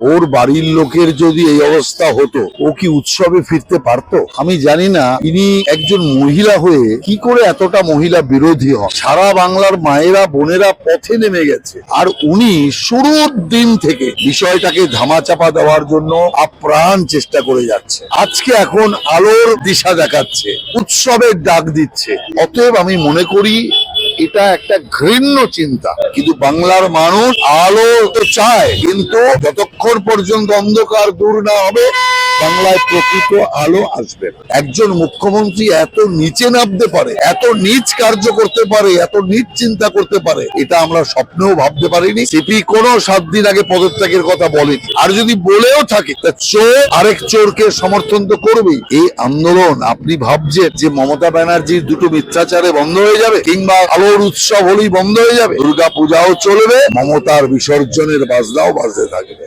ওর বাড়ির লোকের যদি এই অবস্থা হতো, ও কি উৎসবে ফিরতে পারতো? আমি জানি না ইনি একজন মহিলা হয়ে কি করে এতটা মহিলা বিরোধী হন। সারা বাংলার মায়েরা বোনেরা পথে নেমে গেছে, আর উনি শুরুর দিন থেকে বিষয়টাকে ধামাচাপা দেওয়ার জন্য আপ্রাণ চেষ্টা করে যাচ্ছে। আজকে এখন আলোর দিশা দেখাচ্ছে, উৎসবের ডাক দিচ্ছে। অতএব আমি মনে করি এটা একটা ঘৃণ্য চিন্তা। কিন্তু বাংলার মানুষ আলো তো চায়, কিন্তু যতক্ষণ পর্যন্ত অন্ধকার দূর না হবে বাংলায় প্রকৃত আলো আসবে না। একজন মুখ্যমন্ত্রী এত নিচে নামতে পারে, এত নিচ কার্য করতে পারে, এত নিচ চিন্তা করতে পারে, এটা আমরা স্বপ্নেও ভাবতে পারিনি। সিপি কোনো 7 দিন আগে পদত্যাগের কথা বলেনি, আর যদি বলেও থাকে তা চোর আরেক চোরকে সমর্থন তো করবেই। এই আন্দোলন আপনি ভাবছেন যে মমতা ব্যানার্জির দুটো মিথ্যাচারে বন্ধ হয়ে যাবে, কিংবা আলোর উৎসব হলেই বন্ধ হয়ে যাবে? দুর্গা পূজাও চলবে, মমতার বিসর্জনের বাজনাও বাজতে থাকবে।